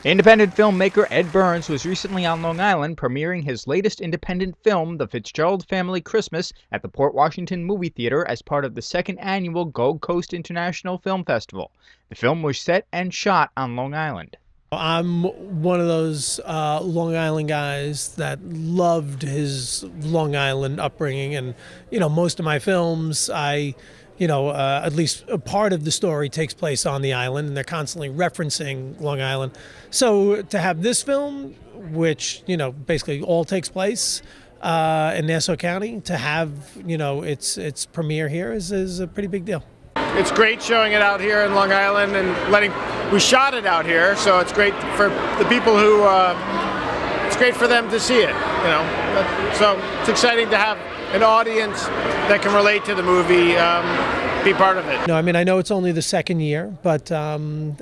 Independent filmmaker Ed Burns was recently on Long Island premiering his latest independent film, The Fitzgerald Family Christmas, at the Port Washington Movie Theater as part of the second annual Gold Coast International Film Festival. The film was set and shot on Long Island. I'm one of those Long Island guys that loved his Long Island upbringing, and most of my films, at least a part of the story takes place on the island, and they're constantly referencing Long Island. So to have this film, which basically all takes place in Nassau County, to have its premiere here is a pretty big deal. It's great showing it out here in Long Island and we shot it out here, so it's great for the people who, it's great for them to see it, So it's exciting to have an audience that can relate to the movie, be part of it. No, I know it's only the second year, but from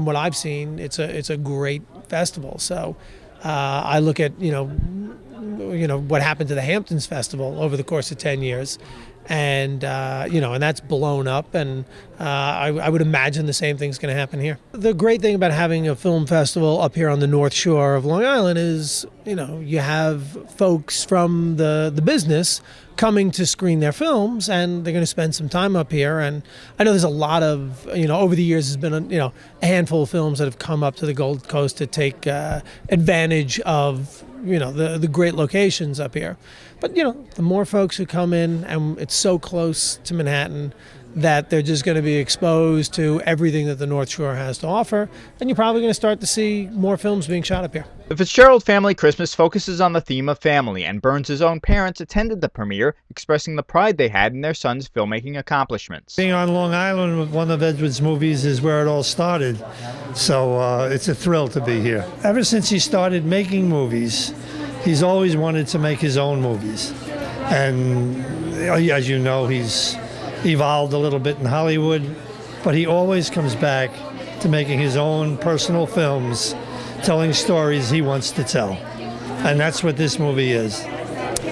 what I've seen, it's a great festival. So I look at what happened to the Hamptons Festival over the course of 10 years. And and that's blown up, and I would imagine the same thing's going to happen here. The great thing about having a film festival up here on the North Shore of Long Island is you have folks from the business coming to screen their films, and they're going to spend some time up here. And I know there's a lot of over the years there's been a handful of films that have come up to the Gold Coast to take advantage of the great locations up here. But the more folks who come in, and it's so close to Manhattan that they're just going to be exposed to everything that the North Shore has to offer, and you're probably going to start to see more films being shot up here. The Fitzgerald Family Christmas focuses on the theme of family, and Burns' own parents attended the premiere, expressing the pride they had in their son's filmmaking accomplishments. Being on Long Island with one of Edward's movies is where it all started, so it's a thrill to be here. Ever since he started making movies, he's always wanted to make his own movies. And as you know, he's evolved a little bit in Hollywood, but he always comes back to making his own personal films, telling stories he wants to tell. And that's what this movie is,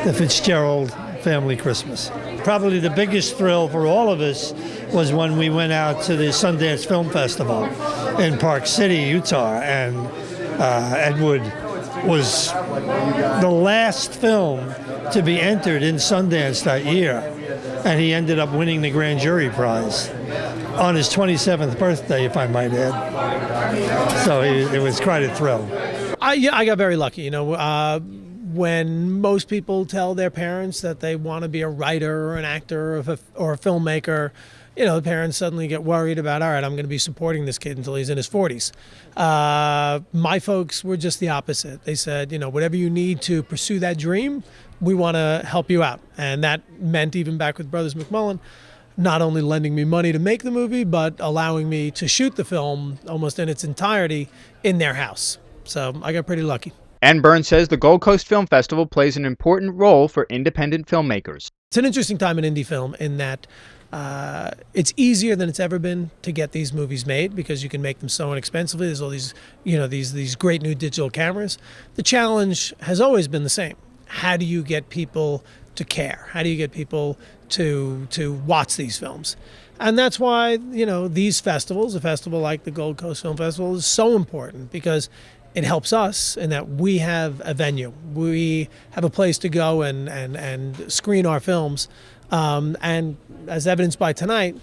The Fitzgerald Family Christmas. Probably the biggest thrill for all of us was when we went out to the Sundance Film Festival in Park City, Utah, and Edward was the last film to be entered in Sundance that year, and he ended up winning the grand jury prize on his 27th birthday, if I might add. So it was quite a thrill. I got very lucky. When most people tell their parents that they want to be a writer or an actor or a filmmaker, the parents suddenly get worried about, all right, I'm going to be supporting this kid until he's in his 40s. My folks were just the opposite. They said, whatever you need to pursue that dream, we want to help you out. And that meant, even back with Brothers McMullen, not only lending me money to make the movie, but allowing me to shoot the film almost in its entirety in their house. So I got pretty lucky. And Burns says the Gold Coast Film Festival plays an important role for independent filmmakers. It's an interesting time in indie film in that it's easier than it's ever been to get these movies made because you can make them so inexpensively. There's all these, these great new digital cameras. The challenge has always been the same. How do you get people to care? How do you get people to watch these films? And that's why, these festivals, a festival like the Gold Coast Film Festival, is so important because it helps us in that we have a venue. We have a place to go and screen our films. And as evidenced by tonight,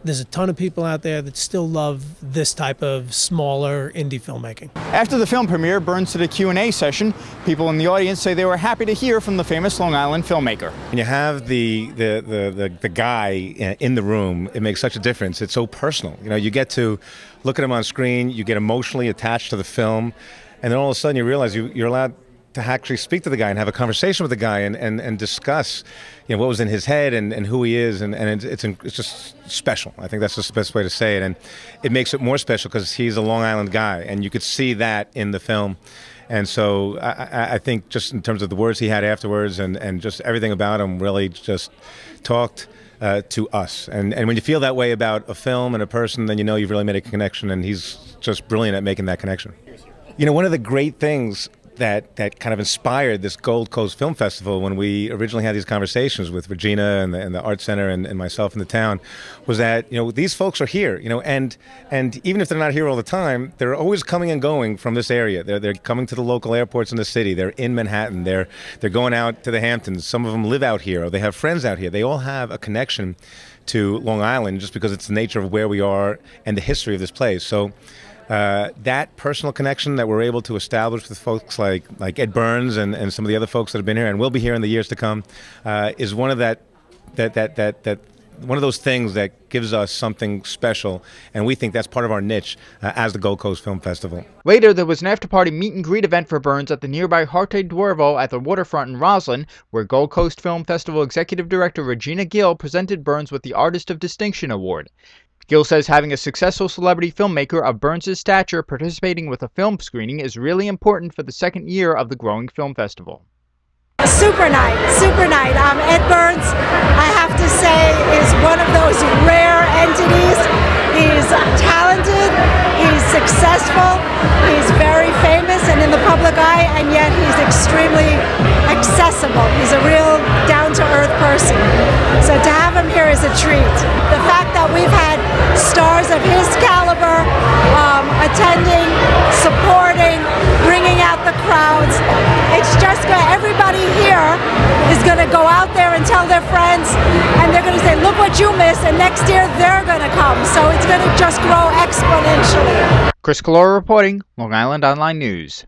there's a ton of people out there that still love this type of smaller indie filmmaking. After the film premiere, Burns did a Q&A session. People in the audience say they were happy to hear from the famous Long Island filmmaker. When you have the guy in the room, it makes such a difference. It's so personal. You get to look at him on screen, you get emotionally attached to the film, and then all of a sudden you realize you're allowed to actually speak to the guy and have a conversation with the guy and discuss what was in his head and who he is, and it's just special. I think that's just the best way to say it, and it makes it more special because he's a Long Island guy, and you could see that in the film. And so I think just in terms of the words he had afterwards and just everything about him really just talked to us. And when you feel that way about a film and a person, then you've really made a connection, and he's just brilliant at making that connection. One of the great things that kind of inspired this Gold Coast Film Festival when we originally had these conversations with Regina and the Art Center and myself in the town, was that, these folks are here, and even if they're not here all the time, they're always coming and going from this area. They're coming to the local airports in the city. They're in Manhattan. They're going out to the Hamptons. Some of them live out here, or they have friends out here. They all have a connection to Long Island just because it's the nature of where we are and the history of this place. So that personal connection that we're able to establish with folks like Ed Burns and some of the other folks that have been here and will be here in the years to come is one of one of those things that gives us something special, and we think that's part of our niche as the Gold Coast Film Festival. Later, there was an after-party meet-and-greet event for Burns at the nearby Harte Duervo at the waterfront in Roslyn, where Gold Coast Film Festival Executive Director Regina Gill presented Burns with the Artist of Distinction Award. Gill says having a successful celebrity filmmaker of Burns' stature participating with a film screening is really important for the second year of the growing film festival. Super night, super night. Ed Burns, I have to say, is one of those rare entities. He's talented, he's successful, he's very famous and in the public eye, and yet he's extremely accessible. He's a real down-to-earth person. So to have him here is a treat. The fact that we've had stars of his caliber attending, supporting, bringing out the crowds, it's just good. Everybody here is going to go out there and tell their friends, and they're going to say, look what you missed, and next year they're going to come. So it's going to just grow exponentially. Chris Collora reporting, Long Island Online News.